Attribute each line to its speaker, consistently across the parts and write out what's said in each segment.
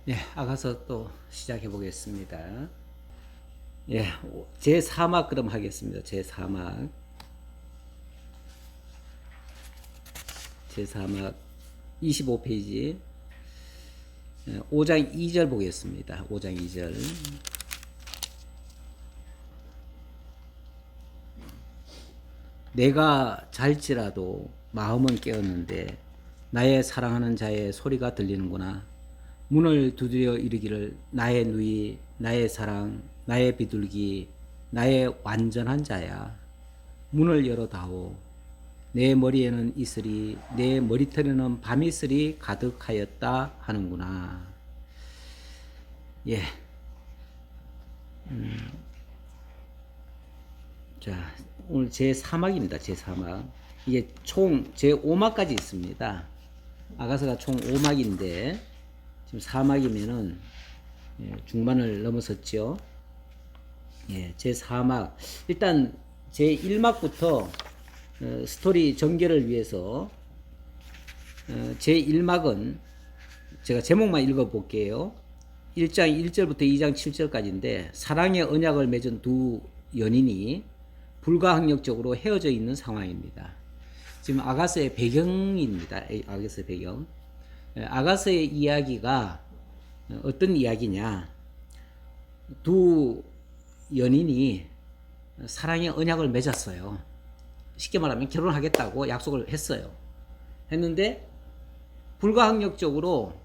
Speaker 1: 예, 아가서 또 시작해 보겠습니다. 예, 제 4막 그럼 하겠습니다. 제 4막. 제 4막 25페이지. 5장 2절 보겠습니다. 5장 2절. 내가 잘지라도 마음은 깨었는데 나의 사랑하는 자의 소리가 들리는구나. 문을 두드려 이르기를 나의 누이, 나의 사랑, 나의 비둘기, 나의 완전한 자야. 문을 열어다오. 내 머리에는 이슬이, 내 머리털에는 밤이슬이 가득하였다 하는구나. 예. 자, 오늘 제 4막입니다. 제 4막. 이게 총 제 5막까지 있습니다. 아가서가 총 5막인데, 지금 4막이면은, 중반을 넘어섰죠. 예, 제 4막. 일단, 제 1막부터, 스토리 전개를 위해서, 제 1막은 제가 제목만 읽어볼게요. 1장 1절부터 2장 7절까지인데, 사랑의 언약을 맺은 두 연인이 불가항력적으로 헤어져 있는 상황입니다. 지금 아가서의 배경입니다. 아가서의 배경. 아가서의 이야기가 어떤 이야기냐. 두 연인이 사랑의 언약을 맺었어요. 쉽게 말하면 결혼하겠다고 약속을 했어요. 했는데 불가항력적으로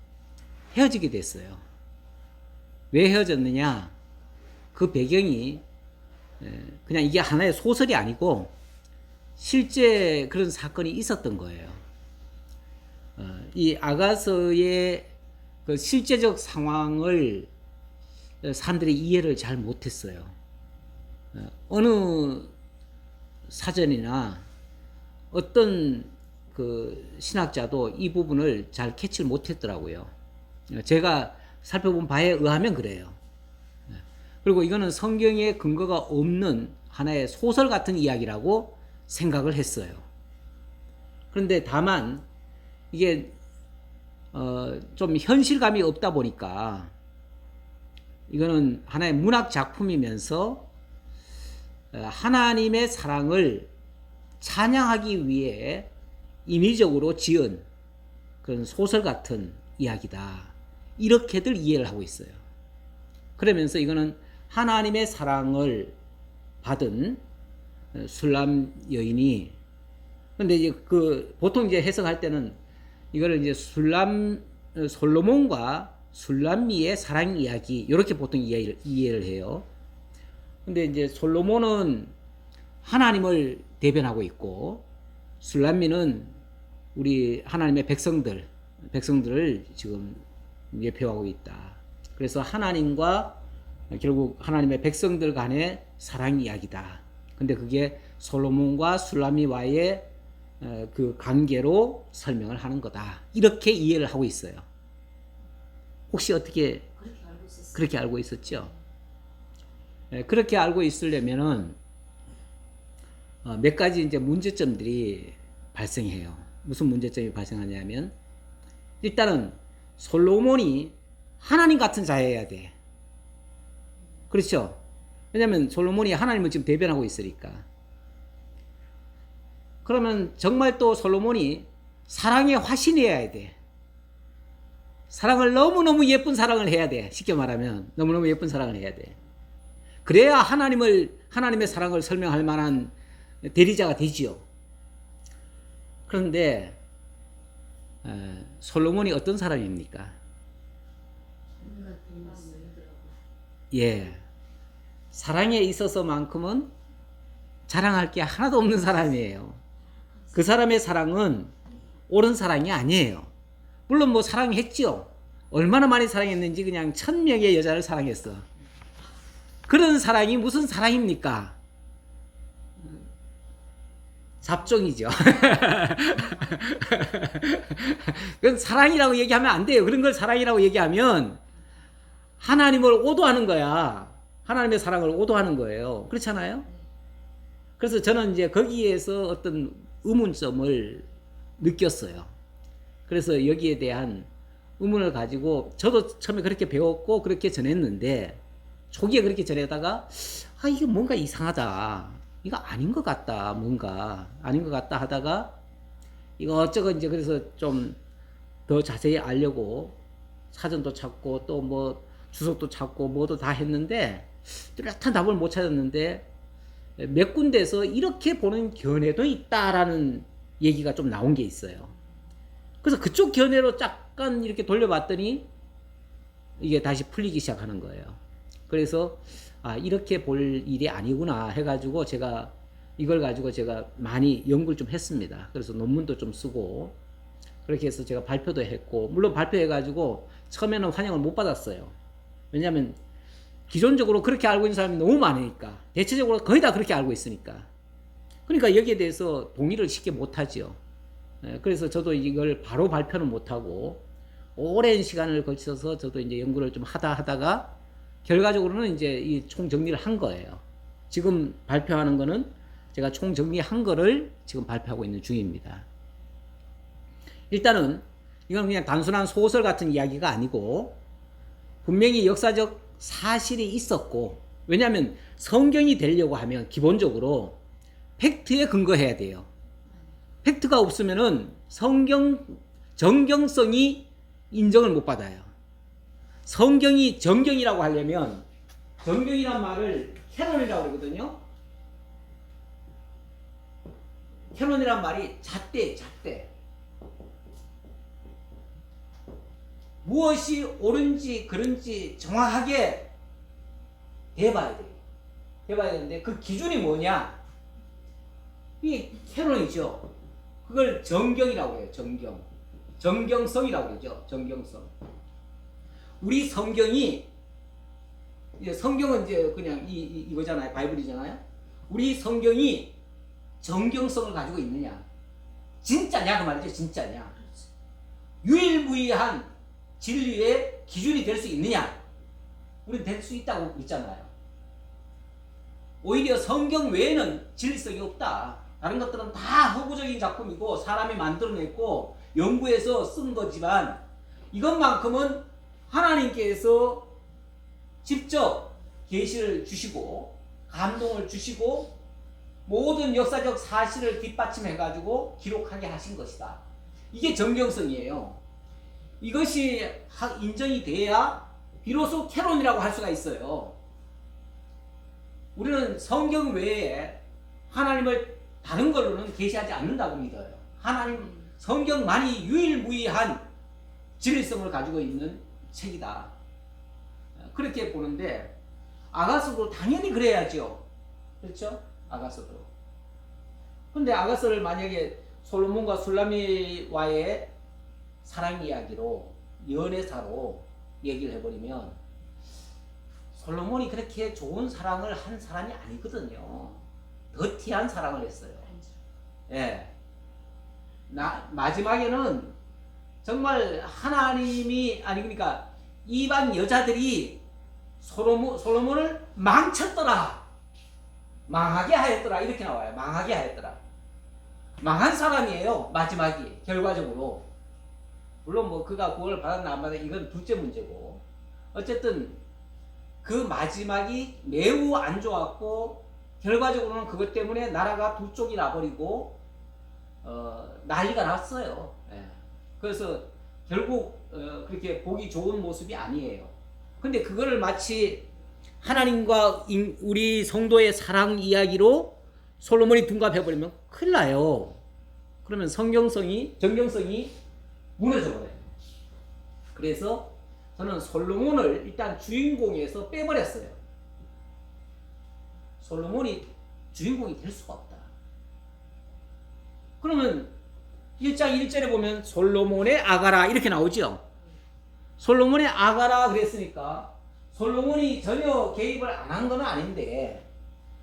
Speaker 1: 헤어지게 됐어요. 왜 헤어졌느냐? 그 배경이 그냥 이게 하나의 소설이 아니고 실제 그런 사건이 있었던 거예요. 이 아가서의 그 실제적 상황을 사람들이 이해를 잘 못했어요. 어느 사전이나 어떤 그 신학자도 이 부분을 잘 캐치를 못했더라고요. 제가 살펴본 바에 의하면 그래요. 그리고 이거는 성경에 근거가 없는 하나의 소설 같은 이야기라고 생각을 했어요. 그런데 다만 이게 좀 현실감이 없다 보니까 이거는 하나의 문학 작품이면서 하나님의 사랑을 찬양하기 위해 임의적으로 지은 그런 소설 같은 이야기다. 이렇게들 이해를 하고 있어요. 그러면서 이거는 하나님의 사랑을 받은 술람 여인이, 근데 이제 그 보통 이제 해석할 때는 이거를 이제 솔로몬과 술람미의 사랑 이야기 이렇게 보통 이해를 해요. 근데 이제 솔로몬은 하나님을 대변하고 있고 술람미는 우리 하나님의 백성들을 지금 예표하고 있다. 그래서 하나님과 결국 하나님의 백성들 간의 사랑 이야기다. 근데 그게 솔로몬과 술람미와의 그 관계로 설명을 하는 거다. 이렇게 이해를 하고 있어요. 혹시 어떻게 그렇게 알고 있었죠? 그렇게 알고 있으려면은 몇 가지 이제 문제점들이 발생해요. 무슨 문제점이 발생하냐면 일단은 솔로몬이 하나님 같은 자여야 돼. 그렇죠? 왜냐하면 솔로몬이 하나님을 지금 대변하고 있으니까. 그러면 정말 또 솔로몬이 사랑의 화신이어야 돼. 사랑을 너무너무 예쁜 사랑을 해야 돼. 쉽게 말하면 너무너무 예쁜 사랑을 해야 돼. 그래야 하나님의 사랑을 설명할 만한 대리자가 되지요. 그런데 솔로몬이 어떤 사람입니까? 예, 사랑에 있어서만큼은 자랑할 게 하나도 없는 사람이에요. 그 사람의 사랑은 옳은 사랑이 아니에요. 물론 뭐 사랑했지요. 얼마나 많이 사랑했는지 그냥 1000명의 여자를 사랑했어. 그런 사랑이 무슨 사랑입니까? 잡종이죠. 그건 사랑이라고 얘기하면 안 돼요. 그런 걸 사랑이라고 얘기하면 하나님을 오도하는 거야. 하나님의 사랑을 오도하는 거예요. 그렇잖아요? 그래서 저는 이제 거기에서 어떤 의문점을 느꼈어요. 그래서 여기에 대한 의문을 가지고 저도 처음에 그렇게 배웠고 그렇게 전했는데 초기에 그렇게 전하다가 아 이거 뭔가 이상하다. 이거 아닌 것 같다. 뭔가 아닌 것 같다 하다가 이거 어쩌고 이제 그래서 좀 더 자세히 알려고 사전도 찾고 또 뭐 주석도 찾고 뭐도 다 했는데 뚜렷한 답을 못 찾았는데 몇 군데에서 이렇게 보는 견해도 있다라는 얘기가 좀 나온 게 있어요. 그래서 그쪽 견해로 잠깐 이렇게 돌려봤더니 이게 다시 풀리기 시작하는 거예요. 그래서 아 이렇게 볼 일이 아니구나 해가지고 제가 이걸 가지고 제가 많이 연구를 좀 했습니다. 그래서 논문도 좀 쓰고 그렇게 해서 제가 발표도 했고 물론 발표해가지고 처음에는 환영을 못 받았어요. 왜냐하면 기존적으로 그렇게 알고 있는 사람이 너무 많으니까 대체적으로 거의 다 그렇게 알고 있으니까 그러니까 여기에 대해서 동의를 쉽게 못하죠. 그래서 저도 이걸 바로 발표는 못하고 오랜 시간을 거쳐서 저도 이제 연구를 좀 하다가 결과적으로는 이제 이 총정리를 한 거예요. 지금 발표하는 거는 제가 총정리한 거를 지금 발표하고 있는 중입니다. 일단은 이건 그냥 단순한 소설 같은 이야기가 아니고 분명히 역사적 사실이 있었고 왜냐하면 성경이 되려고 하면 기본적으로 팩트에 근거해야 돼요. 팩트가 없으면은 정경성이 인정을 못 받아요. 성경이 정경이라고 하려면 정경이란 말을 캐논이라고 그러거든요. 캐논이란 말이 잣대. 무엇이 옳은지 그른지 정확하게 대봐야 돼요. 대봐야 되는데 그 기준이 뭐냐? 이게 캐논이죠. 그걸 정경이라고 해요. 정경성이라고 그러죠. 정경성. 우리 성경이 이제 성경은 이제 그냥 이거잖아요. 바이블이잖아요. 우리 성경이 정경성을 가지고 있느냐? 진짜냐 그 말이죠. 진짜냐? 유일무이한 진리의 기준이 될 수 있느냐? 우리는 될 수 있다고 믿잖아요. 오히려 성경 외에는 진리성이 없다. 다른 것들은 다 허구적인 작품이고 사람이 만들어냈고 연구해서 쓴 거지만 이것만큼은 하나님께서 직접 계시를 주시고 감동을 주시고 모든 역사적 사실을 뒷받침해가지고 기록하게 하신 것이다. 이게 정경성이에요. 이것이 인정이 돼야 비로소 캐논이라고 할 수가 있어요. 우리는 성경 외에 하나님을 다른 걸로는 계시하지 않는다고 믿어요. 하나님 성경만이 유일무이한 진리성을 가지고 있는 책이다. 그렇게 보는데 아가서도 당연히 그래야죠. 그렇죠? 아가서도. 근데 아가서를 만약에 솔로몬과 술라미와의 사랑 이야기로 연애사로 얘기를 해버리면 솔로몬이 그렇게 좋은 사랑을 한 사람이 아니거든요. 더티한 사랑을 했어요. 예. 마지막에는 정말 하나님이 그러니까 이방 여자들이 솔로몬을 망쳤더라. 망하게 하였더라. 이렇게 나와요. 망하게 하였더라. 망한 사람이에요. 마지막이 결과적으로. 물론 뭐 그가 구원을 받았나 안 받았나 이건 둘째 문제고 어쨌든 그 마지막이 매우 안 좋았고 결과적으로는 그것 때문에 나라가 두 쪽이 나버리고 난리가 났어요. 예. 그래서 결국 그렇게 보기 좋은 모습이 아니에요. 근데 그거를 마치 하나님과 우리 성도의 사랑 이야기로 솔로몬이 둔갑해버리면 큰일 나요. 그러면 정경성이 무너져 버려요. 그래서 저는 솔로몬을 일단 주인공에서 빼버렸어요. 솔로몬이 주인공이 될 수가 없다. 그러면 1장 1절에 보면 솔로몬의 아가라 이렇게 나오죠. 솔로몬의 아가라 그랬으니까 솔로몬이 전혀 개입을 안 한 건 아닌데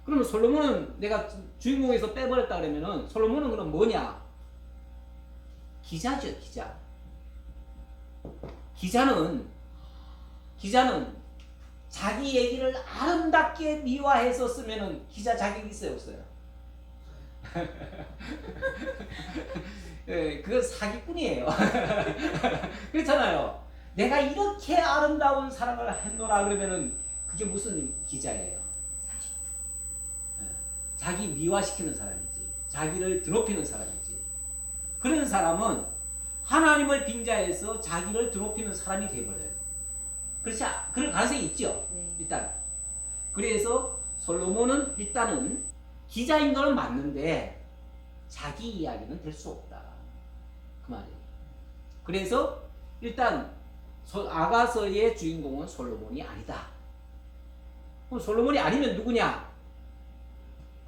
Speaker 1: 그러면 솔로몬은 내가 주인공에서 빼버렸다 그러면은 솔로몬은 그럼 뭐냐? 기자죠, 기자. 기자는 자기 얘기를 아름답게 미화해서 쓰면은 기자 자격이 있어요, 없어요? 예, 그건 사기꾼이에요. 그렇잖아요. 내가 이렇게 아름다운 사랑을 했노라 그러면은 그게 무슨 기자예요? 자기 미화시키는 사람이지. 자기를 드높이는 사람이지. 그런 사람은 하나님을 빙자해서 자기를 드높이는 사람이 되어버려요. 그렇지? 그럴 가능성이 있죠. 일단. 그래서 솔로몬은 일단은 기자인 건 맞는데 자기 이야기는 될 수 없다. 그 말이에요. 그래서 일단 아가서의 주인공은 솔로몬이 아니다. 그럼 솔로몬이 아니면 누구냐?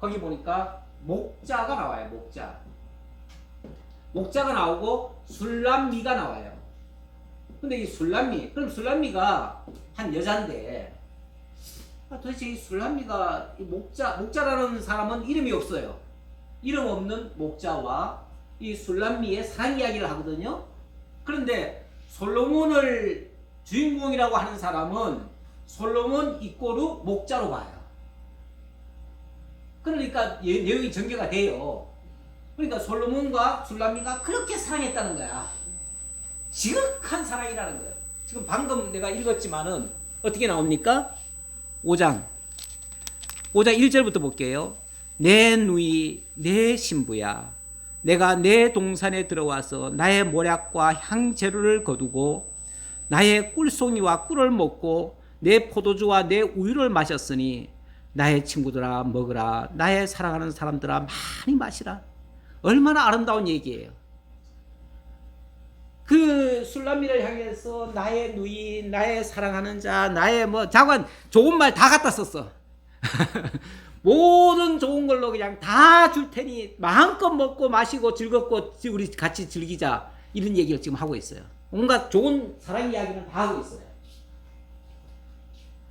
Speaker 1: 거기 보니까 목자가 나와요. 목자가 나오고 술람미가 나와요. 근데 이 술람미, 그럼 술람미가 한 여잔데 도대체 이 술람미가 이 목자라는 사람은 이름이 없어요. 이름 없는 목자와 이 술람미의 사랑 이야기를 하거든요. 그런데 솔로몬을 주인공이라고 하는 사람은 솔로몬 이꼬르 목자로 봐요. 그러니까 내용이 전개가 돼요. 그러니까 솔로몬과 술람미가 그렇게 사랑했다는 거야. 지극한 사랑이라는 거예요. 지금 방금 내가 읽었지만은 어떻게 나옵니까? 5장 1절부터 볼게요. 내 누이 내 신부야, 내가 내 동산에 들어와서 나의 모략과 향재료를 거두고 나의 꿀송이와 꿀을 먹고 내 포도주와 내 우유를 마셨으니 나의 친구들아 먹으라, 나의 사랑하는 사람들아 많이 마시라. 얼마나 아름다운 얘기예요. 그 술람미를 향해서 나의 누이, 나의 사랑하는 자, 나의 자관 좋은 말 다 갖다 썼어. 모든 좋은 걸로 그냥 다 줄 테니 마음껏 먹고 마시고 즐겁고 우리 같이 즐기자, 이런 얘기를 지금 하고 있어요. 온갖 좋은 사랑 이야기는 다 하고 있어요.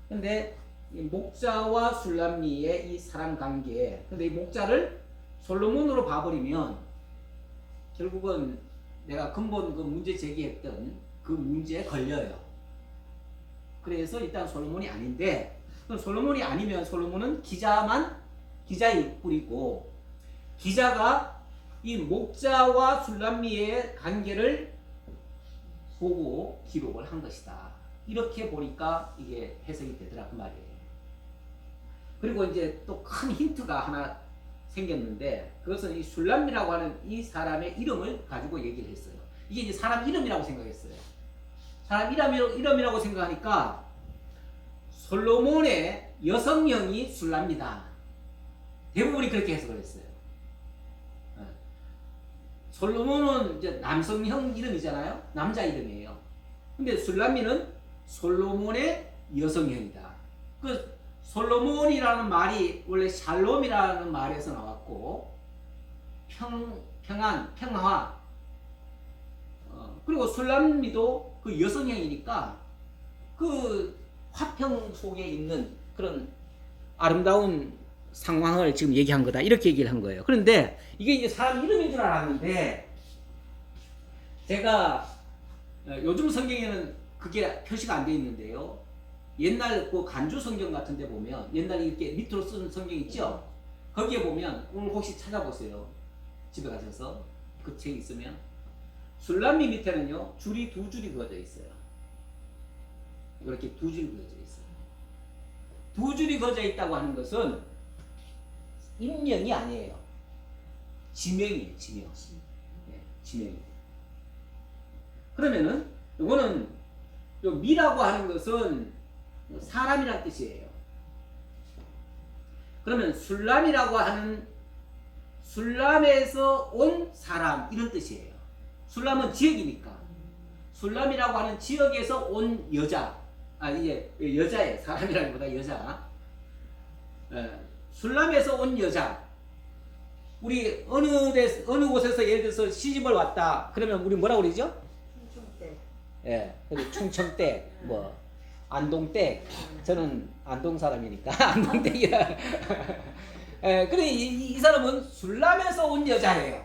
Speaker 1: 근데 이 목자와 술람미의 이 사랑 관계, 근데 이 목자를 솔로몬으로 봐버리면 결국은 내가 근본 그 문제 제기했던 그 문제에 걸려요. 그래서 일단 솔로몬이 아닌데, 솔로몬이 아니면 솔로몬은 기자일 뿐이고, 기자가 이 목자와 술람미의 관계를 보고 기록을 한 것이다. 이렇게 보니까 이게 해석이 되더라 그 말이에요. 그리고 이제 또 큰 힌트가 하나 생겼는데, 그것은 이 술람미라고 하는 이 사람의 이름을 가지고 얘기를 했어요. 이게 이제 사람 이름이라고 생각했어요. 사람 이름이라고 생각하니까 솔로몬의 여성명이 술람미다. 대부분이 그렇게 해석을 했어요. 솔로몬은 이제 남성형 이름이잖아요. 남자 이름이에요. 근데 술람미는 솔로몬의 여성형이다. 그 솔로몬이라는 말이 원래 샬롬이라는 말에서 나왔고, 평안, 평화. 그리고 술람미도 그 여성형이니까 그 화평 속에 있는 그런 아름다운 상황을 지금 얘기한 거다. 이렇게 얘기를 한 거예요. 그런데 이게 이제 사람 이름인 줄 알았는데, 제가 요즘 성경에는 그게 표시가 안 돼 있는데요. 옛날 그 간주 성경 같은 데 보면, 옛날에 이렇게 밑으로 쓰는 성경 있죠? 거기에 보면, 오늘 혹시 찾아보세요. 집에 가셔서 그 책 있으면 술람미 밑에는요 줄이 두 줄이 그어져 있어요. 이렇게 두 줄이 그어져 있어요. 두 줄이 그어져 있다고 하는 것은 인명이 아니에요. 지명이에요. 지명. 네, 지명이에요. 그러면은 이거는 요 미라고 하는 것은 사람이란 뜻이에요. 그러면 술람이라고 하는 술람에서 온 사람, 이런 뜻이에요. 술람은 지역이니까. 술람이라고 하는 지역에서 온 여자, 이제 여자예요. 사람이라기보다 여자. 술람에서 온 여자. 우리 어느 곳에서 예를 들어서 시집을 왔다. 그러면 우리 뭐라고 그러죠? 충청댁. 예, 충청댁, 안동댁. 저는 안동 사람이니까 안동댁이라. 그래 이 사람은 술람에서 온 여자예요.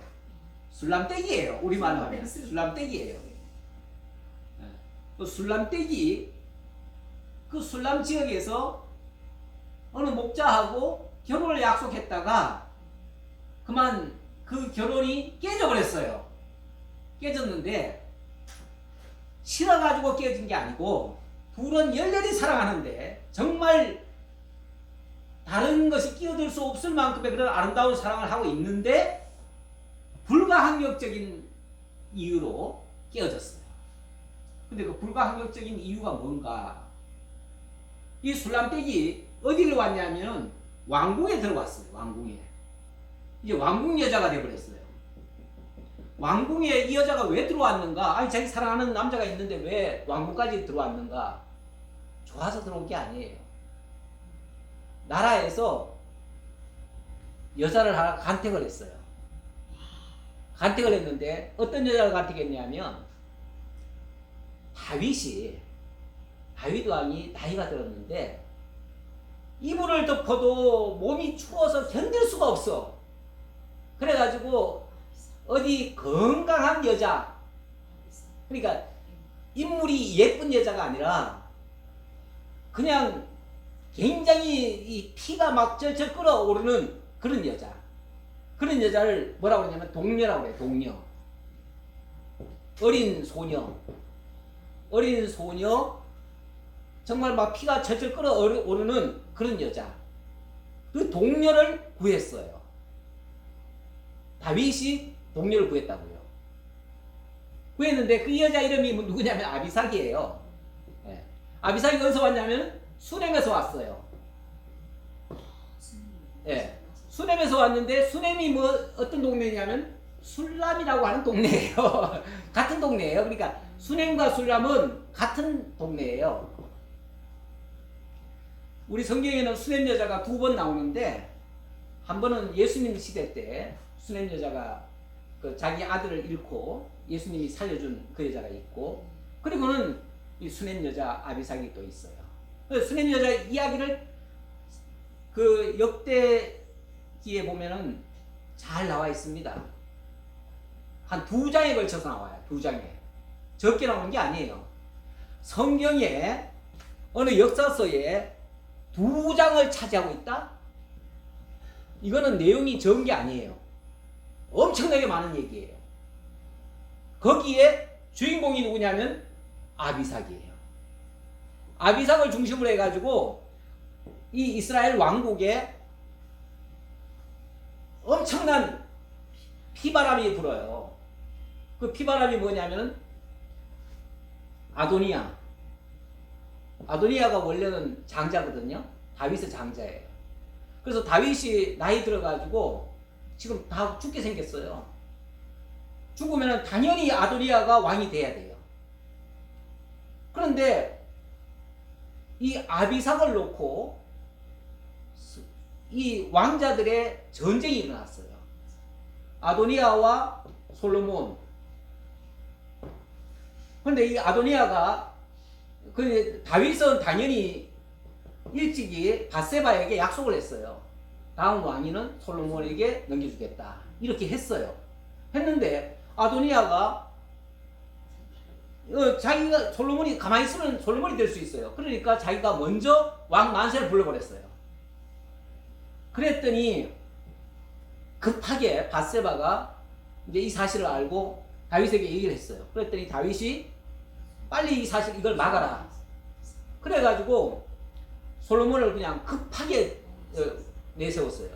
Speaker 1: 술람댁이에요. 우리말로 하면 술람댁이에요. 술람댁이 그 술람 지역에서 어느 목자하고 결혼을 약속했다가 그만 그 결혼이 깨져버렸어요. 깨졌는데 싫어가지고 깨어진 게 아니고 둘은 열렬히 사랑하는데 정말 다른 것이 끼어들 수 없을 만큼의 그런 아름다운 사랑을 하고 있는데 불가항력적인 이유로 깨어졌어요. 근데 그 불가항력적인 이유가 뭔가? 이 술람댁이 어디로 왔냐면 왕궁에 들어왔어요. 왕궁에. 이제 왕궁 여자가 돼버렸어요. 왕궁에 이 여자가 왜 들어왔는가? 아니 자기 사랑하는 남자가 있는데 왜 왕궁까지 들어왔는가? 좋아서 들어온 게 아니에요. 나라에서 여자를 하나 간택을 했어요. 간택을 했는데 어떤 여자를 간택했냐면 다윗 왕이 나이가 들었는데 이불을 덮어도 몸이 추워서 견딜 수가 없어. 그래가지고 어디 건강한 여자, 그러니까 인물이 예쁜 여자가 아니라 그냥 굉장히 이 피가 막 절절 끓어오르는 그런 여자, 그런 여자를 뭐라고 그러냐면 동녀라고 해요. 동녀. 어린 소녀, 정말 막 피가 절절 끓어오르는 그런 여자, 그 동녀를 구했어요. 다윗이 동료를 구했다고요. 구했는데 그 여자 이름이 누구냐면 아비삭이에요. 네. 아비삭이 어디서 왔냐면 수넴에서 왔어요. 네. 수넴에서 왔는데 수넴이 뭐 어떤 동네냐면 술람이라고 하는 동네예요. 같은 동네예요. 그러니까 수넴과 술람은 같은 동네예요. 우리 성경에는 수넴 여자가 2번 나오는데 한 번은 예수님 시대 때 수넴 여자가 그 자기 아들을 잃고 예수님이 살려준 그 여자가 있고, 그리고는 이 수넴 여자 아비삭이 또 있어요. 수넴 여자 이야기를 그 역대기에 보면은 잘 나와 있습니다. 한 2장에 걸쳐서 나와요. 2장에. 적게 나오는 게 아니에요. 성경에 어느 역사서에 2장을 차지하고 있다? 이거는 내용이 적은 게 아니에요. 엄청나게 많은 얘기예요. 거기에 주인공이 누구냐면 아비삭이에요. 아비삭을 중심으로 해가지고 이 이스라엘 왕국에 엄청난 피바람이 불어요. 그 피바람이 뭐냐면 아도니아가 원래는 장자거든요. 다윗의 장자예요. 그래서 다윗이 나이 들어가지고 지금 다 죽게 생겼어요. 죽으면 당연히 아도니아가 왕이 돼야 돼요. 그런데 이 아비삭을 놓고 이 왕자들의 전쟁이 일어났어요. 아도니아와 솔로몬. 그런데 이 아도니아가 다윗은 당연히 일찍이 밧세바에게 약속을 했어요. 다음 왕위는 솔로몬에게 넘겨주겠다. 이렇게 했어요. 했는데 아도니아가 자기가 솔로몬이 가만히 있으면 솔로몬이 될 수 있어요. 그러니까 자기가 먼저 왕 만세를 불러버렸어요. 그랬더니 급하게 밧세바가 이제 이 사실을 알고 다윗에게 얘기를 했어요. 그랬더니 다윗이 빨리 이걸 막아라. 그래가지고 솔로몬을 그냥 급하게 내세웠어요.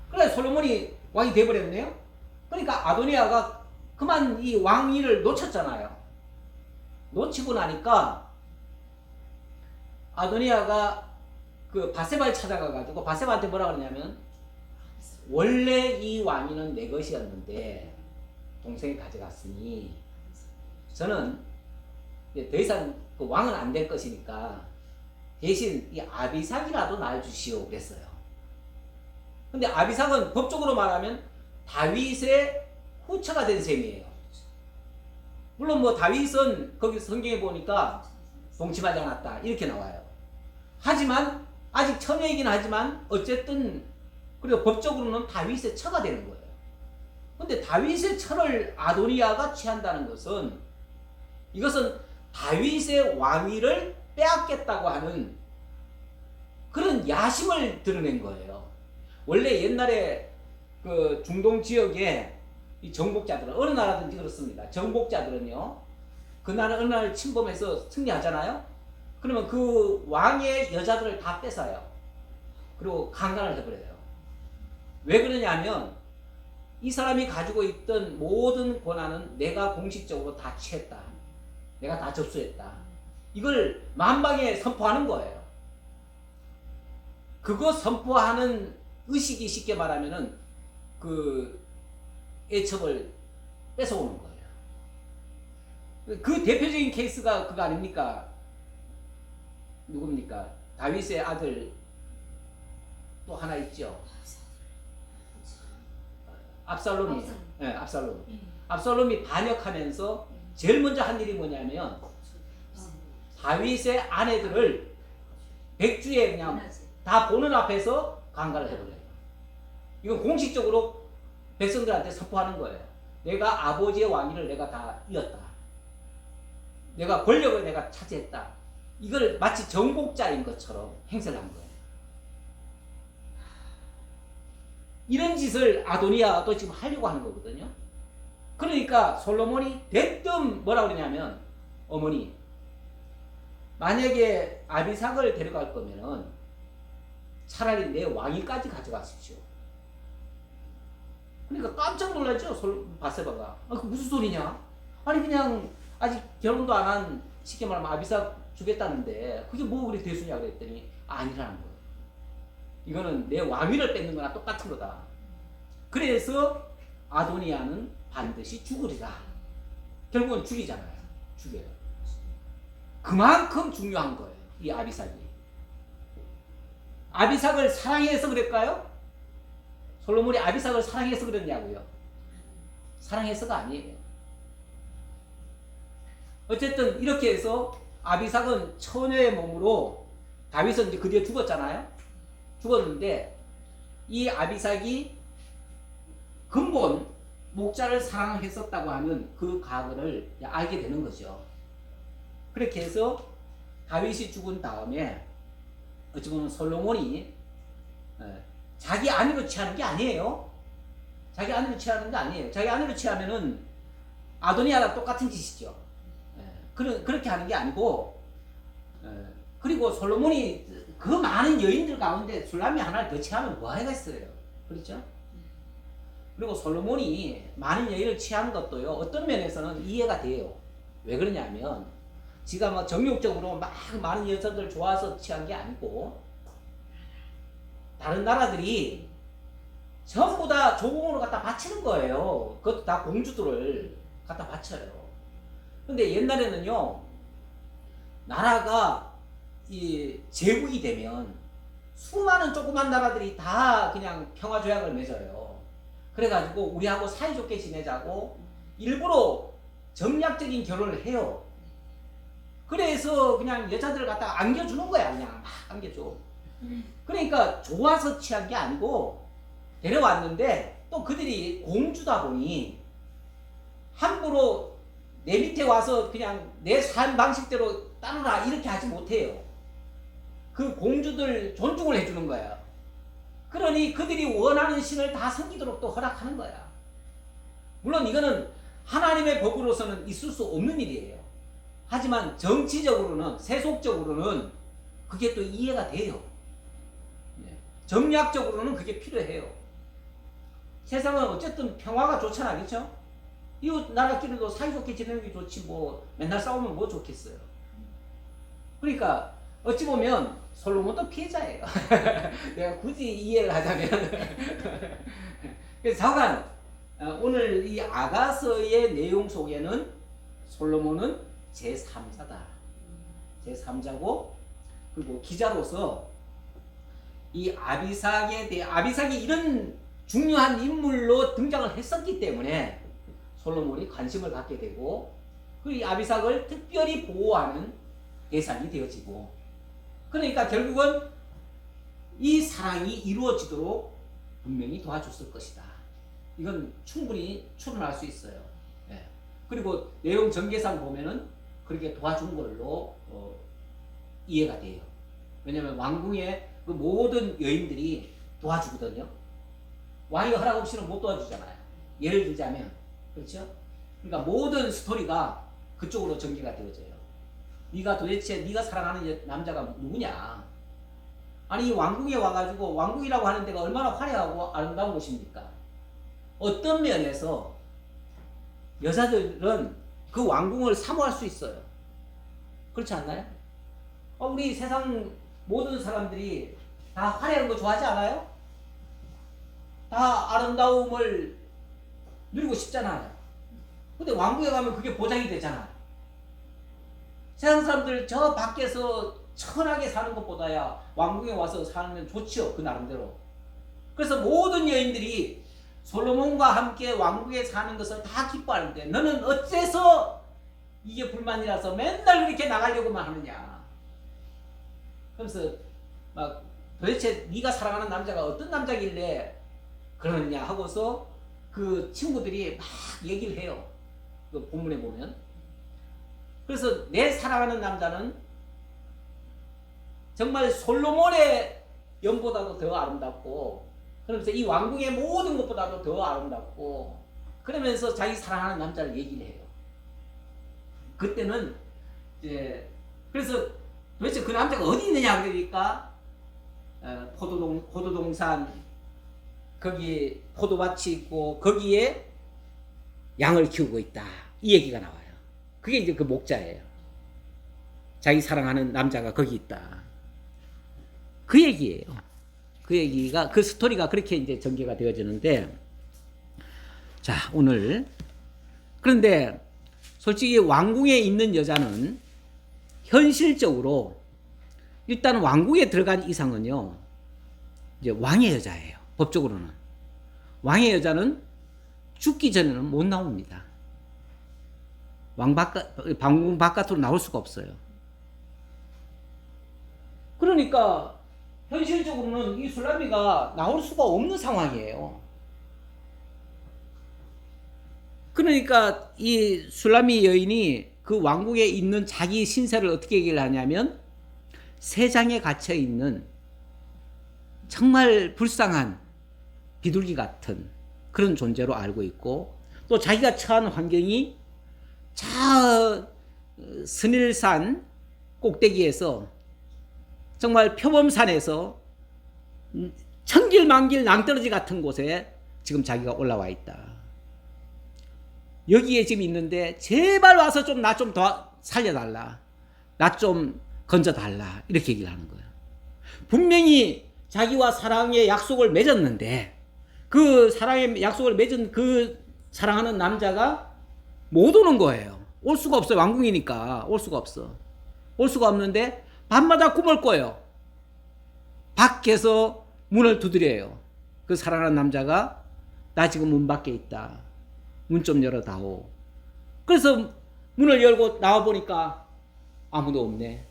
Speaker 1: 그래 솔로몬이 왕이 돼버렸네요. 그러니까 아도니아가 그만 이 왕위를 놓쳤잖아요. 놓치고 나니까 아도니아가 그 밧세바를 찾아가가지고 밧세바한테 뭐라 그러냐면 원래 이 왕위는 내 것이었는데 동생이 가져갔으니 저는 더 이상 그 왕은 안 될 것이니까 대신 이 아비삭이라도 날 주시오 그랬어요. 근데 아비삭은 법적으로 말하면 다윗의 후처가 된 셈이에요. 물론 뭐 다윗은 거기 성경에 보니까 동침하지 않았다 이렇게 나와요. 하지만 아직 처녀이긴 하지만 어쨌든 그리고 법적으로는 다윗의 처가 되는 거예요. 근데 다윗의 처를 아도니아가 취한다는 것은 이것은 다윗의 왕위를 빼앗겠다고 하는 그런 야심을 드러낸 거예요. 원래 옛날에 그 중동 지역에 이 정복자들은 어느 나라든지 그렇습니다. 정복자들은요 그날 어느 날 침범해서 승리하잖아요. 그러면 그 왕의 여자들을 다 뺏어요. 그리고 강간을 해버려요. 왜 그러냐면 이 사람이 가지고 있던 모든 권한은 내가 공식적으로 다 취했다. 내가 다 접수했다. 이걸 만방에 선포하는 거예요. 그거 선포하는 의식이 쉽게 말하면은 그 애첩을 뺏어오는 거예요. 그 대표적인 케이스가 그거 아닙니까? 누굽니까? 다윗의 아들 또 하나 있죠. 압살롬이. 네, 압살롬. 압살롬이 반역하면서 제일 먼저 한 일이 뭐냐면 다윗의 아내들을 백주에 그냥 다 보는 앞에서 강간을 해버려요. 이건 공식적으로 백성들한테 선포하는 거예요. 내가 아버지의 왕위를 내가 다 이었다. 내가 권력을 내가 차지했다. 이걸 마치 정복자인 것처럼 행세를 한 거예요. 이런 짓을 아도니아도 지금 하려고 하는 거거든요. 그러니까 솔로몬이 대뜸 뭐라 그러냐면, 어머니, 만약에 아비삭을 데려갈 거면은 차라리 내 왕위까지 가져가십시오. 그러니까 깜짝 놀랐죠, 바세바가. 그 무슨 소리냐? 아니 그냥 아직 결혼도 안 한, 쉽게 말하면 아비삭 주겠다는데 그게 뭐 그리 대수냐 그랬더니 아니라는 거예요. 이거는 내 왕위를 뺏는 거나 똑같은 거다. 그래서 아도니아는 반드시 죽으리라. 결국은 죽이잖아요. 죽여요. 그만큼 중요한 거예요. 이 아비삭이. 아비삭을 사랑해서 그랬까요? 솔로몬이 아비삭을 사랑해서 그랬냐고요? 사랑해서가 아니에요. 어쨌든 이렇게 해서 아비삭은 처녀의 몸으로, 다윗은 이제 그 뒤에 죽었잖아요. 죽었는데 이 아비삭이 근본 목자를 사랑했었다고 하는 그 과거를 알게 되는 거죠. 그렇게 해서 다윗이 죽은 다음에 어찌 보면 솔로몬이 자기 아내로 취하는 게 아니에요. 자기 아내로 취하는 게 아니에요. 자기 아내로 취하면은 아도니아랑 똑같은 짓이죠. 그렇게 하는 게 아니고, 그리고 솔로몬이 그 많은 여인들 가운데 술람이 하나를 더 취하면 뭐 하가 있어요. 그렇죠? 그리고 솔로몬이 많은 여인을 취한 것도요, 어떤 면에서는 이해가 돼요. 왜 그러냐면 지가 막 정욕적으로 막 많은 여자들 좋아서 취한 게 아니고, 다른 나라들이 전부 다 조공으로 갖다 바치는 거예요. 그것도 다 공주들을 갖다 바쳐요. 근데 옛날에는요, 나라가 이 제국이 되면 수많은 조그만 나라들이 다 그냥 평화조약을 맺어요. 그래가지고 우리하고 사이좋게 지내자고 일부러 점략적인 결혼을 해요. 그래서 그냥 여자들을 갖다가 안겨주는 거야. 그냥 막 안겨줘. 그러니까 좋아서 취한 게 아니고 데려왔는데, 또 그들이 공주다 보니 함부로 내 밑에 와서 그냥 내 삶 방식대로 따르라 이렇게 하지 못해요. 그 공주들 존중을 해주는 거야. 그러니 그들이 원하는 신을 다 섬기도록 또 허락하는 거야. 물론 이거는 하나님의 법으로서는 있을 수 없는 일이에요. 하지만 정치적으로는, 세속적으로는 그게 또 이해가 돼요. 정략적으로는 그게 필요해요. 세상은 어쨌든 평화가 좋잖아, 그렇죠? 이웃 나라끼리도 사이좋게 지내는 게 좋지, 뭐 맨날 싸우면 뭐 좋겠어요. 그러니까 어찌 보면 솔로몬도 피해자예요. 내가 굳이 이해를 하자면. 그래서 자관, 오늘 이 아가서의 내용 속에는 솔로몬은 제3자다. 제3자고, 그리고 기자로서 이 아비삭에 대해, 아비삭이 이런 중요한 인물로 등장을 했었기 때문에 솔로몬이 관심을 갖게 되고, 그 이 아비삭을 특별히 보호하는 대상이 되어지고, 그러니까 결국은 이 사랑이 이루어지도록 분명히 도와줬을 것이다. 이건 충분히 추론할 수 있어요. 그리고 내용 전개상 보면은 그렇게 도와준 걸로 이해가 돼요. 왜냐하면 왕궁의 그 모든 여인들이 도와주거든요. 왕이 허락 없이는 못 도와주잖아요. 예를 들자면, 그렇죠? 그러니까 모든 스토리가 그쪽으로 전개가 되어져요. 네가 도대체 네가 사랑하는 남자가 누구냐? 아니 이 왕궁에 와가지고 왕궁이라고 하는 데가 얼마나 화려하고 아름다운 곳입니까? 어떤 면에서 여자들은 그 왕궁을 사모할 수 있어요. 그렇지 않나요? 우리 세상 모든 사람들이 다 화려한 거 좋아하지 않아요? 다 아름다움을 누리고 싶잖아요. 근데 왕궁에 가면 그게 보장이 되잖아요. 세상 사람들 저 밖에서 천하게 사는 것보다야 왕궁에 와서 사는 좋지요. 그 나름대로. 그래서 모든 여인들이 솔로몬과 함께 왕궁에 사는 것을 다 기뻐하는데 너는 어째서 이게 불만이라서 맨날 그렇게 나가려고만 하느냐. 그래서 막 도대체 네가 사랑하는 남자가 어떤 남자길래 그러느냐 하고서 그 친구들이 막 얘기를 해요. 그 본문에 보면. 그래서 내 사랑하는 남자는 정말 솔로몬의 연보다도 더 아름답고, 그러면서 이 왕궁의 모든 것보다도 더 아름답고, 그러면서 자기 사랑하는 남자를 얘기를 해요. 그때는 이제 그래서 도대체 그 남자가 어디 있느냐 그러니까 포도동산 거기 포도밭이 있고 거기에 양을 키우고 있다. 이 얘기가 나와요. 그게 이제 그 목자예요. 자기 사랑하는 남자가 거기 있다. 그 얘기예요. 그 얘기가, 그 스토리가 그렇게 이제 전개가 되어지는데, 자, 오늘. 그런데 솔직히 왕궁에 있는 여자는 현실적으로 일단 왕궁에 들어간 이상은요, 이제 왕의 여자예요. 법적으로는. 왕의 여자는 죽기 전에는 못 나옵니다. 왕궁 바깥으로 나올 수가 없어요. 그러니까 현실적으로는 이 술라미가 나올 수가 없는 상황이에요. 그러니까 이 술라미 여인이 그 왕궁에 있는 자기 신세를 어떻게 얘기를 하냐면 세장에 갇혀 있는 정말 불쌍한 비둘기 같은 그런 존재로 알고 있고, 또 자기가 처한 환경이 저 스닐산 꼭대기에서 정말 표범산에서 천길만길 낭떠러지 같은 곳에 지금 자기가 올라와 있다. 여기에 지금 있는데 제발 와서 좀 나 좀 더 살려달라. 나 좀 건져달라. 이렇게 얘기를 하는 거예요. 분명히 자기와 사랑의 약속을 맺었는데 그 사랑의 약속을 맺은 그 사랑하는 남자가 못 오는 거예요. 올 수가 없어요. 왕궁이니까 올 수가 없어. 올 수가 없는데 밤마다 꿈을 꿔요. 밖에서 문을 두드려요. 그 사랑하는 남자가 나 지금 문 밖에 있다. 문 좀 열어다오. 그래서 문을 열고 나와보니까 아무도 없네.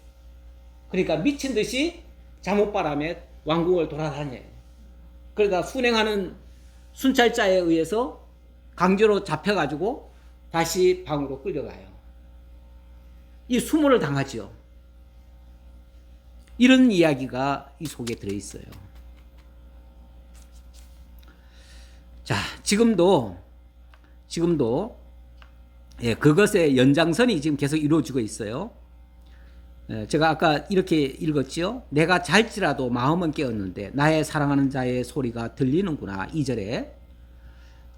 Speaker 1: 그러니까 미친 듯이 잠옷바람에 왕궁을 돌아다녀요. 그러다 순행하는 순찰자에 의해서 강제로 잡혀가지고 다시 방으로 끌려가요. 이 수모를 당하죠. 이런 이야기가 이 속에 들어있어요. 자, 지금도 그것의 연장선이 지금 계속 이루어지고 있어요. 제가 아까 이렇게 읽었지요. 내가 잘지라도 마음은 깨었는데 나의 사랑하는 자의 소리가 들리는구나. 2절에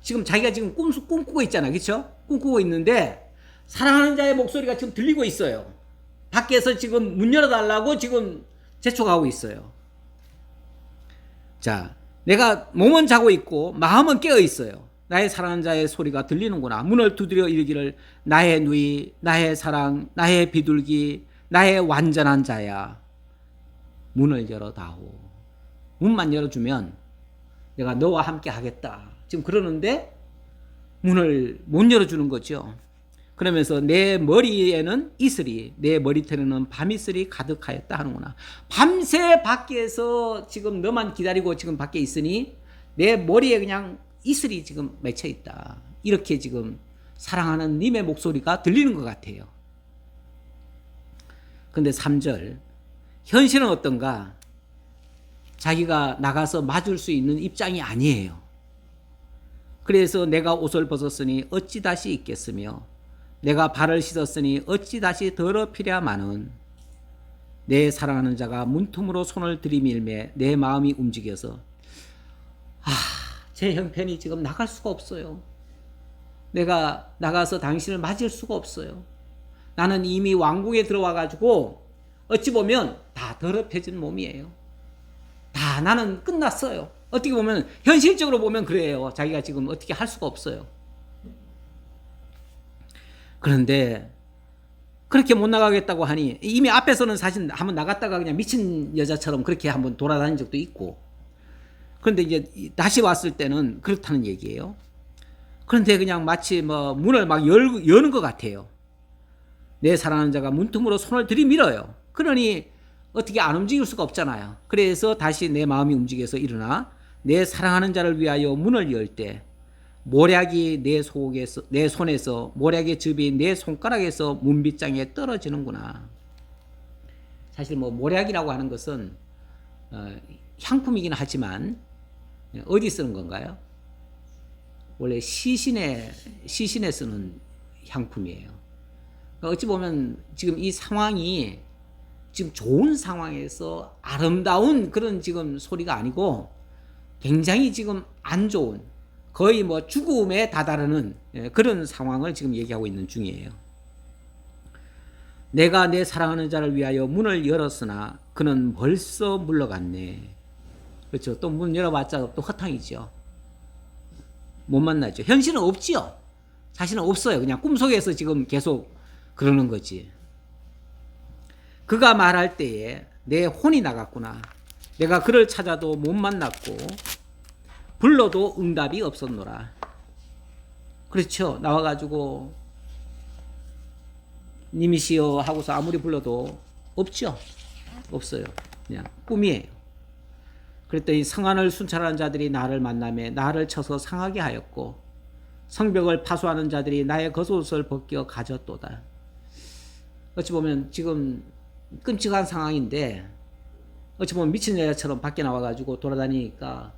Speaker 1: 지금 자기가 지금 꿈꾸고 있잖아, 그렇죠? 꿈꾸고 있는데 사랑하는 자의 목소리가 지금 들리고 있어요. 밖에서 지금 문 열어달라고 지금 재촉하고 있어요. 자, 내가 몸은 자고 있고 마음은 깨어 있어요. 나의 사랑하는 자의 소리가 들리는구나. 문을 두드려 이르기를 나의 누이, 나의 사랑, 나의 비둘기, 나의 완전한 자야. 문을 열어다오. 문만 열어주면 내가 너와 함께 하겠다. 지금 그러는데 문을 못 열어주는 거죠. 그러면서 내 머리에는 이슬이, 내 머리털에는 밤이슬이 가득하였다 하는구나. 밤새 밖에서 지금 너만 기다리고 지금 밖에 있으니 내 머리에 그냥 이슬이 지금 맺혀 있다. 이렇게 지금 사랑하는 님의 목소리가 들리는 것 같아요. 근데 3절, 현실은 어떤가? 자기가 나가서 맞을 수 있는 입장이 아니에요. 그래서 내가 옷을 벗었으니 어찌 다시 입겠으며 내가 발을 씻었으니 어찌 다시 더럽히랴마는 내 사랑하는 자가 문틈으로 손을 들이밀매 내 마음이 움직여서 제 형편이 지금 나갈 수가 없어요. 내가 나가서 당신을 맞을 수가 없어요. 나는 이미 왕궁에 들어와 가지고 어찌 보면 다 더럽혀진 몸이에요. 다 나는 끝났어요. 어떻게 보면 현실적으로 보면 그래요. 자기가 지금 어떻게 할 수가 없어요. 그런데 그렇게 못 나가겠다고 하니 이미 앞에서는 사실 한번 나갔다가 그냥 미친 여자처럼 그렇게 한번 돌아다닌 적도 있고, 그런데 이제 다시 왔을 때는 그렇다는 얘기예요. 그런데 그냥 마치 뭐 문을 막 여는 것 같아요. 내 사랑하는 자가 문틈으로 손을 들이밀어요. 그러니 어떻게 안 움직일 수가 없잖아요. 그래서 다시 내 마음이 움직여서 일어나 내 사랑하는 자를 위하여 문을 열 때 모략이 내 손에서 모략의 즙이 내 손가락에서 문빗장에 떨어지는구나. 사실 뭐 모략이라고 하는 것은 향품이긴 하지만 어디 쓰는 건가요? 원래 시신에 쓰는 향품이에요. 어찌 보면 지금 이 상황이 지금 좋은 상황에서 아름다운 그런 지금 소리가 아니고 굉장히 지금 안 좋은, 거의 뭐 죽음에 다다르는 그런 상황을 지금 얘기하고 있는 중이에요. 내가 내 사랑하는 자를 위하여 문을 열었으나 그는 벌써 물러갔네. 그렇죠. 또 문 열어봤자 또 허탕이죠. 못 만나죠. 현실은 없지요. 사실은 없어요. 그냥 꿈속에서 지금 계속 그러는 거지. 그가 말할 때에 내 혼이 나갔구나. 내가 그를 찾아도 못 만났고 불러도 응답이 없었노라. 그렇죠. 나와가지고 님이시여 하고서 아무리 불러도 없죠. 없어요. 그냥 꿈이에요. 그랬더니 성안을 순찰하는 자들이 나를 만나매 나를 쳐서 상하게 하였고 성벽을 파수하는 자들이 나의 겉옷을 벗겨 가졌도다. 어찌 보면 지금 끔찍한 상황인데 어찌 보면 미친 여자처럼 밖에 나와가지고 돌아다니니까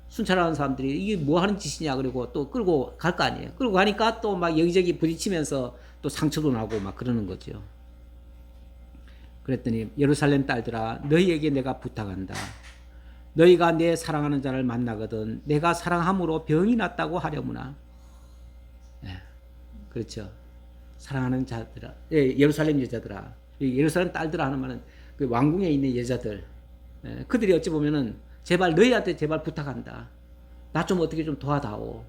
Speaker 1: 순찰하는 사람들이 이게 뭐 하는 짓이냐 그리고 또 끌고 갈 거 아니에요. 끌고 가니까 또 막 여기저기 부딪히면서 또 상처도 나고 막 그러는 거죠. 그랬더니 예루살렘 딸들아 너희에게 내가 부탁한다. 너희가 내 사랑하는 자를 만나거든 내가 사랑함으로 병이 났다고 하려무나. 그렇죠. 사랑하는 자들아, 예루살렘 여자들아, 예루살렘 딸들아 하는 말은 그 왕궁에 있는 여자들, 그들이 어찌 보면은 제발 너희한테 제발 부탁한다. 나 좀 어떻게 좀 도와다오.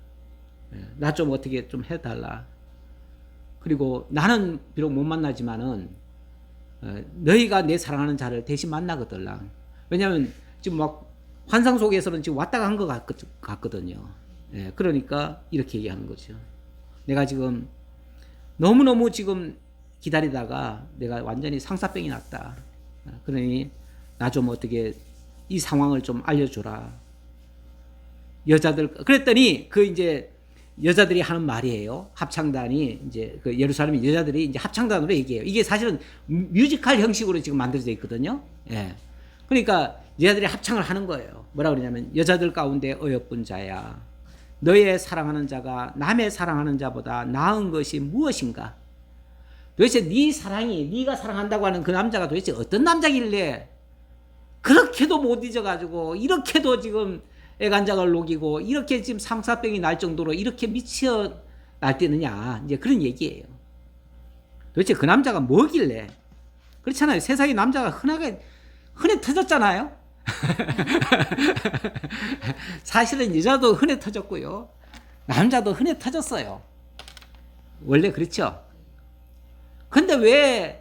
Speaker 1: 나 좀 어떻게 좀 해달라. 그리고 나는 비록 못 만나지만은 너희가 내 사랑하는 자를 대신 만나거들랑. 왜냐하면 지금 막 환상 속에서는 지금 왔다가 한 것 같거든요. 그러니까 이렇게 얘기하는 거죠. 내가 지금 너무너무 지금 기다리다가 내가 완전히 상사병이 났다. 그러니 나 좀 어떻게 이 상황을 좀 알려줘라. 여자들, 그랬더니 그 이제 여자들이 하는 말이에요. 합창단이 이제 그 예루살렘 여자들이 이제 합창단으로 얘기해요. 이게 사실은 뮤지컬 형식으로 지금 만들어져 있거든요. 그러니까 여자들이 합창을 하는 거예요. 뭐라 그러냐면 여자들 가운데 어여쁜 자야. 너의 사랑하는 자가 남의 사랑하는 자보다 나은 것이 무엇인가? 도대체 네 사랑이 네가 사랑한다고 하는 그 남자가 도대체 어떤 남자길래 그렇게도 못 잊어가지고 이렇게도 지금 애간장을 녹이고 이렇게 지금 상사병이 날 정도로 이렇게 미쳐 날뛰느냐 이제 그런 얘기예요. 도대체 그 남자가 뭐길래 그렇잖아요. 세상에 남자가 흔해 터졌잖아요. 사실은 여자도 흔해 터졌고요. 남자도 흔해 터졌어요. 원래 그렇죠. 근데 왜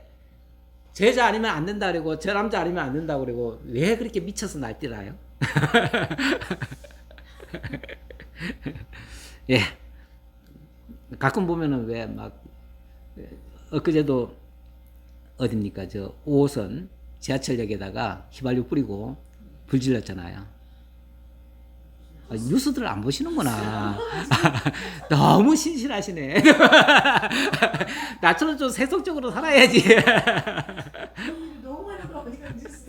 Speaker 1: 저 여자 아니면 안 된다 그러고 저 남자 아니면 안 된다 그러고 왜 그렇게 미쳐서 날뛰나요? 예. 가끔 보면은 왜 막 엊그제도 어딥니까? 저 5호선 지하철역에다가 휘발유 뿌리고 불 질렀잖아요. 뉴스들 안 보시는구나. 너무 신실하시네. 나처럼 좀 세속적으로 살아야지.
Speaker 2: 너무 많은 거 어디가 뉴스.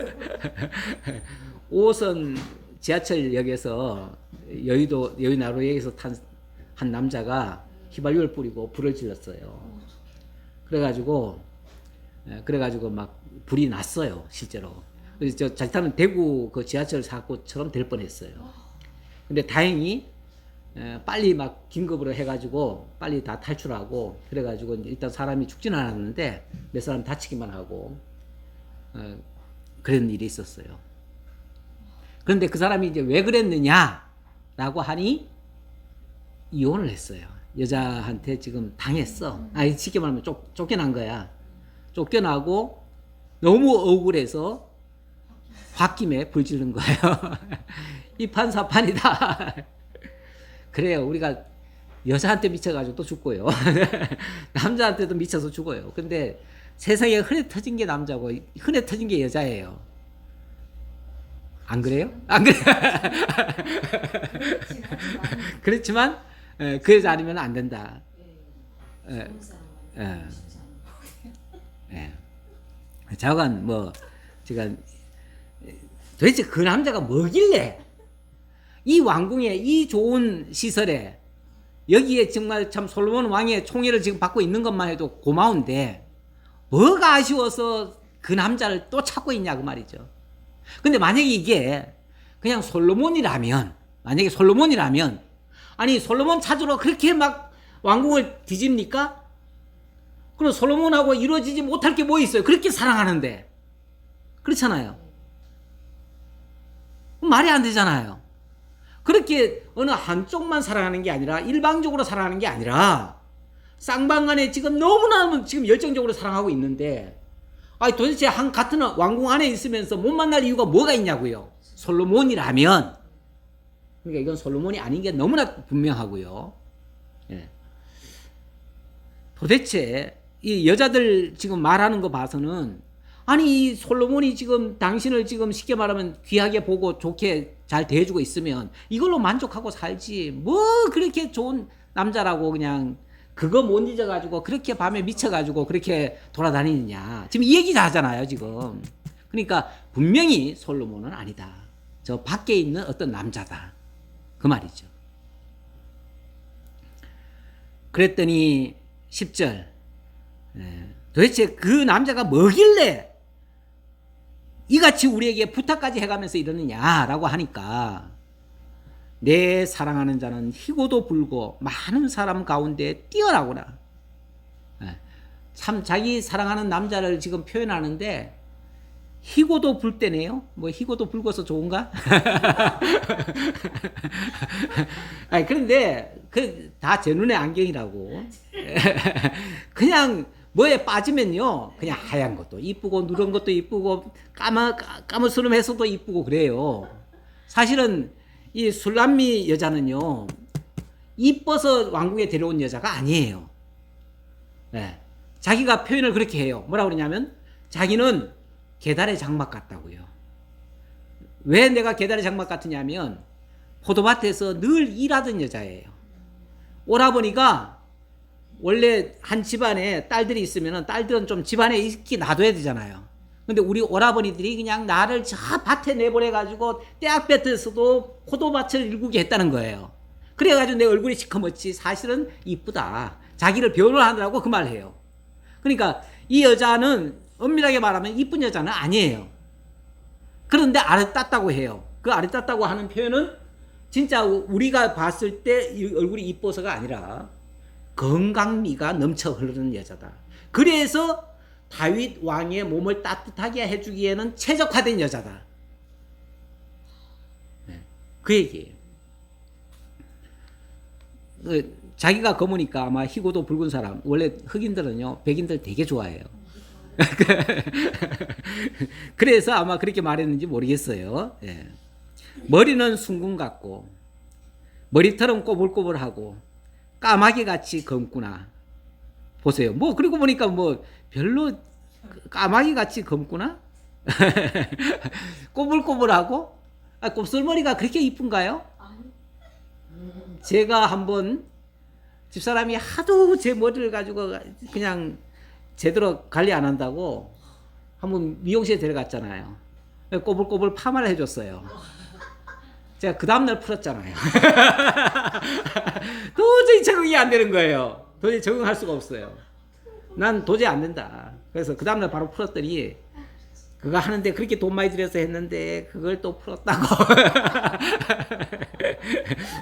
Speaker 1: 5호선 지하철역에서 여의나루역에서 탄 한 남자가 휘발유를 뿌리고 불을 질렀어요. 그래가지고 막 불이 났어요, 실제로. 그래서 저 자칫하면 대구 그 지하철 사고처럼 될 뻔했어요. 근데 다행히 빨리 막 긴급으로 해가지고 빨리 다 탈출하고 그래가지고 일단 사람이 죽지는 않았는데 몇 사람 다치기만 하고 그런 일이 있었어요. 그런데 그 사람이 이제 왜 그랬느냐라고 하니 이혼을 했어요. 여자한테 지금 당했어. 아니 쉽게 말하면 쫓겨난 거야. 쫓겨나고 너무 억울해서 홧김에 불 지른 거예요. 이 판사판이다. 그래요. 우리가 여자한테 미쳐가지고 또 죽고요. 남자한테도 미쳐서 죽어요. 근데 세상에 흔해 터진 게 남자고 흔해 터진 게 여자예요. 안 그래요? 안 그래요? 그렇지만 그 여자 아니면 안 된다. 자관 뭐 제가 도대체 그 남자가 뭐길래 이 왕궁에 이 좋은 시설에 여기에 정말 참 솔로몬 왕의 총애를 지금 받고 있는 것만 해도 고마운데 뭐가 아쉬워서 그 남자를 또 찾고 있냐 그 말이죠. 근데 만약에 이게 그냥 솔로몬이라면 아니 솔로몬 찾으러 그렇게 막 왕궁을 뒤집니까? 그럼 솔로몬하고 이루어지지 못할 게 뭐 있어요? 그렇게 사랑하는데 그렇잖아요. 말이 안 되잖아요. 그렇게 어느 한쪽만 사랑하는 게 아니라 일방적으로 사랑하는 게 아니라 쌍방간에 지금 너무나 지금 열정적으로 사랑하고 있는데 아니 도대체 같은 왕궁 안에 있으면서 못 만날 이유가 뭐가 있냐고요. 솔로몬이라면 그러니까 이건 솔로몬이 아닌 게 너무나 분명하고요. 예. 도대체 이 여자들 지금 말하는 거 봐서는 아니 이 솔로몬이 지금 당신을 지금 쉽게 말하면 귀하게 보고 좋게 잘 대해주고 있으면 이걸로 만족하고 살지 뭐 그렇게 좋은 남자라고 그냥 그거 못 잊어가지고 그렇게 밤에 미쳐가지고 그렇게 돌아다니느냐 지금 이 얘기 다 하잖아요 지금. 그러니까 분명히 솔로몬은 아니다. 저 밖에 있는 어떤 남자다 그 말이죠. 그랬더니 10절 도대체 그 남자가 뭐길래 이같이 우리에게 부탁까지 해가면서 이러느냐라고 하니까 내 사랑하는 자는 희고도 불고 많은 사람 가운데 뛰어나구나. 참 자기 사랑하는 남자를 지금 표현하는데 희고도 불 때네요. 뭐 희고도 불고서 좋은가? 아니 그런데 그 다 제 눈의 안경이라고. 그냥 뭐에 빠지면요 그냥 하얀 것도 이쁘고 누런 것도 이쁘고 까무스름해서도 이쁘고 그래요. 사실은 이 술람미 여자는요 이뻐서 왕궁에 데려온 여자가 아니에요. 네. 자기가 표현을 그렇게 해요. 뭐라고 그러냐면 자기는 계달의 장막 같다고요. 왜 내가 계달의 장막 같으냐면 포도밭에서 늘 일하던 여자예요. 오라버니가 원래 한 집안에 딸들이 있으면 딸들은 좀 집안에 있기 놔둬야 되잖아요. 근데 우리 오라버니들이 그냥 나를 저 밭에 내보내가지고 떼약볕에서도 포도밭을 일구게 했다는 거예요. 그래가지고 내 얼굴이 시커멓지 사실은 이쁘다. 자기를 변호하느라고 그 말을 해요. 그러니까 이 여자는 엄밀하게 말하면 이쁜 여자는 아니에요. 그런데 아래땄다고 해요. 그 아래땄다고 하는 표현은 진짜 우리가 봤을 때 얼굴이 이뻐서가 아니라 건강미가 넘쳐 흐르는 여자다. 그래서 다윗 왕의 몸을 따뜻하게 해주기에는 최적화된 여자다. 그 얘기예요. 자기가 검으니까 아마 희고도 붉은 사람, 원래 흑인들은요 백인들 되게 좋아해요. 그래서 아마 그렇게 말했는지 모르겠어요. 예. 머리는 숭궁 같고 머리털은 꼬불꼬불하고 까마귀같이 검구나. 보세요. 뭐 그리고 보니까 뭐 별로 까마귀같이 검구나. 꼬불꼬불하고 곱슬머리가 그렇게 이쁜가요? 제가 한번 집사람이 하도 제 머리를 가지고 그냥 제대로 관리 안 한다고 한번 미용실에 데려갔잖아요. 꼬불꼬불 파마를 해줬어요. 제가 그 다음날 풀었잖아요. 도저히 적응이 안 되는 거예요. 도저히 적응할 수가 없어요. 난 도저히 안 된다. 그래서 그 다음날 바로 풀었더니 그거 하는데 그렇게 돈 많이 들여서 했는데 그걸 또 풀었다고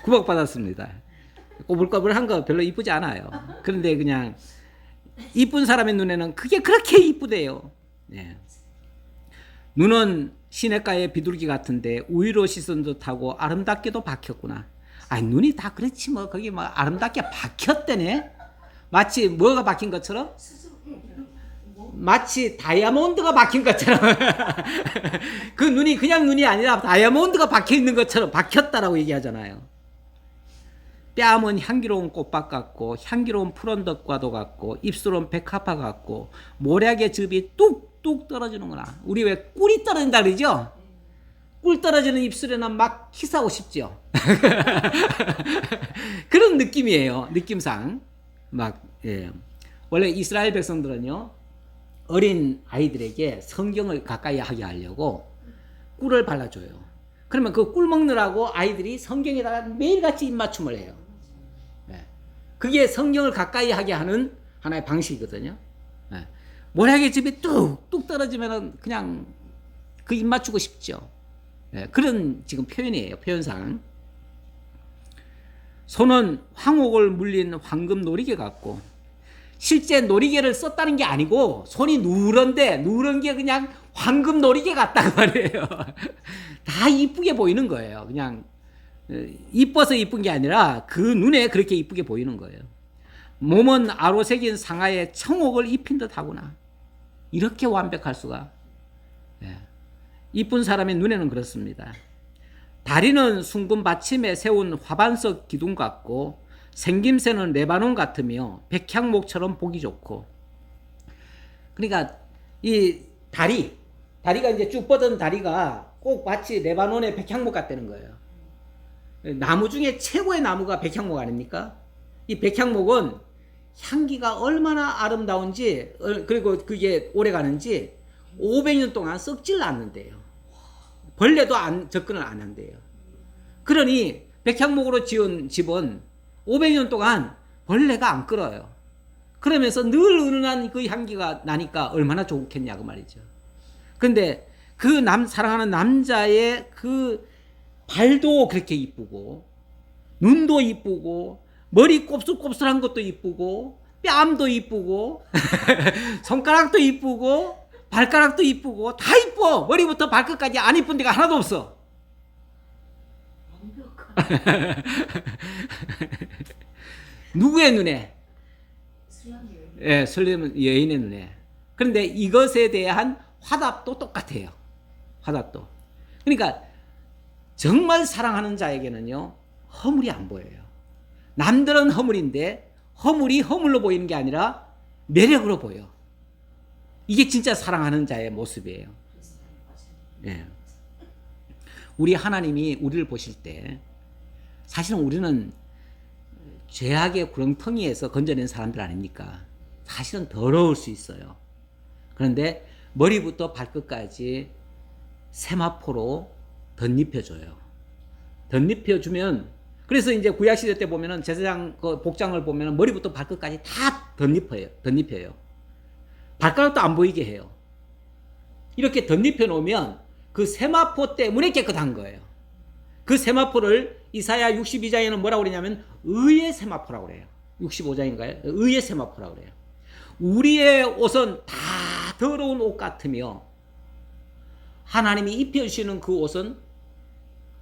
Speaker 1: 구박받았습니다. 꼬불꼬불한 거 별로 이쁘지 않아요. 그런데 그냥 이쁜 사람의 눈에는 그게 그렇게 이쁘대요. 예. 눈은 시냇가의 비둘기 같은데 우유로 씻은 듯하고 아름답게도 박혔구나. 아니 눈이 다 그렇지 뭐 거기 뭐 아름답게 박혔대네. 마치 뭐가 박힌 것처럼? 마치 다이아몬드가 박힌 것처럼 그 눈이 그냥 눈이 아니라 다이아몬드가 박혀 있는 것처럼 박혔다라고 얘기하잖아요. 뺨은 향기로운 꽃밭 같고 향기로운 푸른덕과도 같고 입술은 백합화 같고 모략의 즙이 뚝뚝 떨어지는구나. 우리 왜 꿀이 떨어진다 그러죠? 꿀 떨어지는 입술에는 막 키스하고 싶죠. 그런 느낌이에요. 느낌상 막 예. 원래 이스라엘 백성들은요 어린 아이들에게 성경을 가까이 하게 하려고 꿀을 발라줘요. 그러면 그 꿀 먹느라고 아이들이 성경에다가 매일같이 입맞춤을 해요. 예. 그게 성경을 가까이 하게 하는 하나의 방식이거든요. 예. 모략의 즙이 뚝뚝 떨어지면 그냥 그 입맞추고 싶죠. 예. 그런 지금 표현이에요. 표현상. 손은 황옥을 물린 황금 놀이개 같고 실제 놀이개를 썼다는 게 아니고 손이 누런데 누런 게 그냥 황금 놀이개 같단 말이에요. 다 이쁘게 보이는 거예요. 그냥 이뻐서 이쁜 게 아니라 그 눈에 그렇게 이쁘게 보이는 거예요. 몸은 아로새긴 상하에 청옥을 입힌 듯 하구나. 이렇게 완벽할 수가. 예. 이쁜 사람의 눈에는 그렇습니다. 다리는 숭근 받침에 세운 화반석 기둥 같고 생김새는 레바논 같으며 백향목처럼 보기 좋고. 그러니까 이 다리가 이제 쭉 뻗은 다리가 꼭 마치 레바논의 백향목 같다는 거예요. 나무 중에 최고의 나무가 백향목 아닙니까? 이 백향목은 향기가 얼마나 아름다운지 그리고 그게 오래 가는지 500년 동안 썩질 않는데요. 벌레도 접근을 안 한대요. 그러니 백향목으로 지은 집은 500년 동안 벌레가 안 끌어요. 그러면서 늘 은은한 그 향기가 나니까 얼마나 좋겠냐고 말이죠. 근데 그 사랑하는 남자의 그 발도 그렇게 이쁘고 눈도 이쁘고 머리 곱슬곱슬한 것도 이쁘고 뺨도 이쁘고 손가락도 이쁘고 발가락도 이쁘고 다 이뻐. 머리부터 발끝까지 안 이쁜 데가 하나도 없어. 누구의 눈에? 예, 설레는 여인의 눈에. 그런데 이것에 대한 화답도 똑같아요. 화답도. 그러니까 정말 사랑하는 자에게는요 허물이 안 보여요. 남들은 허물인데 허물이 허물로 보이는 게 아니라 매력으로 보여. 이게 진짜 사랑하는 자의 모습이에요. 예. 우리 하나님이 우리를 보실 때 사실은 우리는 죄악의 구렁텅이에서 건져낸 사람들 아닙니까? 사실은 더러울 수 있어요. 그런데 머리부터 발끝까지 세마포로 덧입혀줘요. 덧입혀주면 그래서 이제 구약시대 때 보면은 제사장 그 복장을 보면은 머리부터 발끝까지 다 덧입혀요. 발가락도 안 보이게 해요. 이렇게 덧입혀 놓으면 그 세마포 때문에 깨끗한 거예요. 그 세마포를 이사야 62장에는 뭐라고 그러냐면 의의 세마포라고 그래요. 65장인가요? 의의 세마포라고 그래요. 우리의 옷은 다 더러운 옷 같으며 하나님이 입혀주시는 그 옷은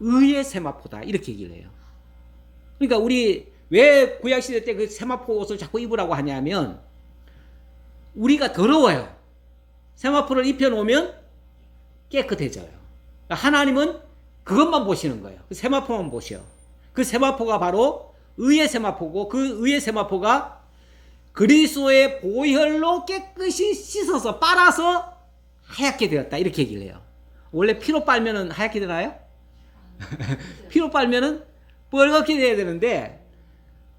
Speaker 1: 의의 세마포다. 이렇게 얘기를 해요. 그러니까 우리 왜 구약시대 때 그 세마포 옷을 자꾸 입으라고 하냐면 우리가 더러워요. 세마포를 입혀놓으면 깨끗해져요. 그러니까 하나님은 그것만 보시는 거예요. 그 세마포만 보셔. 그 세마포가 바로 의의 세마포고 그 의의 세마포가 그리스도의 보혈로 깨끗이 씻어서 빨아서 하얗게 되었다. 이렇게 얘기를 해요. 원래 피로 빨면은 하얗게 되나요? 피로 빨면은 뻘겋게 돼야 되는데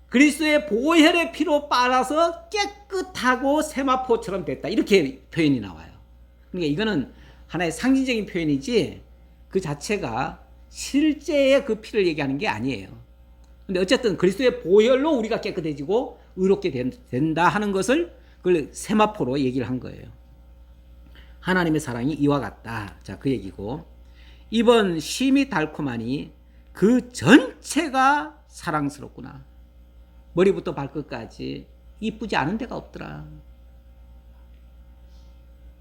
Speaker 1: 그리스도의 보혈의 피로 빨아서 깨끗하고 세마포처럼 됐다. 이렇게 표현이 나와요. 그러니까 이거는 하나의 상징적인 표현이지 그 자체가 실제의 그 피를 얘기하는 게 아니에요. 근데 어쨌든 그리스도의 보혈로 우리가 깨끗해지고 의롭게 된다 하는 것을 그걸 세마포로 얘기를 한 거예요. 하나님의 사랑이 이와 같다. 자, 그 얘기고, 이번 심이 달콤하니 그 전체가 사랑스럽구나. 머리부터 발끝까지 이쁘지 않은 데가 없더라.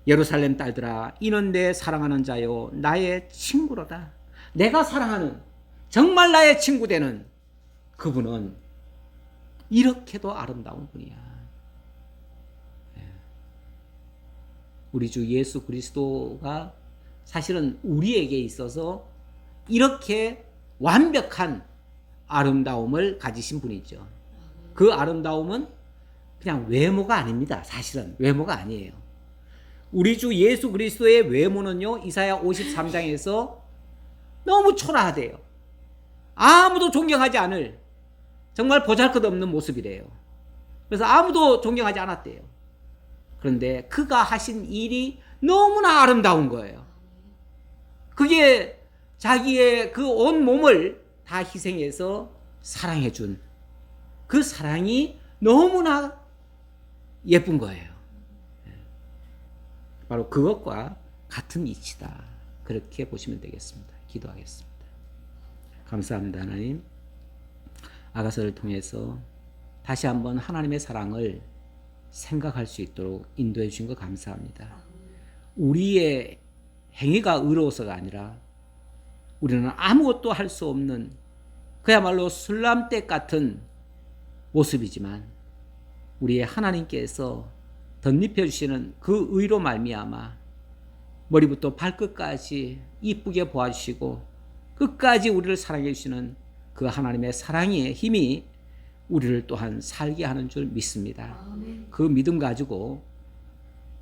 Speaker 1: 예루살렘 딸들아, 이는 내 사랑하는 자요 나의 친구로다. 내가 사랑하는, 정말 나의 친구 되는 그분은 이렇게도 아름다운 분이야. 우리 주 예수 그리스도가 사실은 우리에게 있어서 이렇게 완벽한 아름다움을 가지신 분이죠. 그 아름다움은 그냥 외모가 아닙니다. 사실은 외모가 아니에요. 우리 주 예수 그리스도의 외모는요, 이사야 53장에서 너무 초라하대요. 아무도 존경하지 않을 정말 보잘것없는 모습이래요. 그래서 아무도 존경하지 않았대요. 그런데 그가 하신 일이 너무나 아름다운 거예요. 그게 자기의 그 온 몸을 다 희생해서 사랑해준 그 사랑이 너무나 예쁜 거예요. 바로 그것과 같은 이치다. 그렇게 보시면 되겠습니다. 기도하겠습니다. 감사합니다, 하나님. 아가서를 통해서 다시 한번 하나님의 사랑을 생각할 수 있도록 인도해 주신 것 감사합니다. 우리의 행위가 의로워서가 아니라 우리는 아무것도 할 수 없는 그야말로 술람댁 같은 모습이지만 우리의 하나님께서 덧입혀 주시는 그 의로 말미암아 머리부터 발끝까지 이쁘게 보아주시고 끝까지 우리를 사랑해 주시는 그 하나님의 사랑의 힘이 우리를 또한 살게 하는 줄 믿습니다. 그 믿음 가지고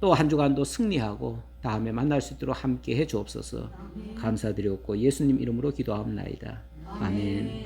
Speaker 1: 또 한 주간도 승리하고 다음에 만날 수 있도록 함께 해 주옵소서. 감사드렸고 예수님 이름으로 기도하옵나이다. 아멘.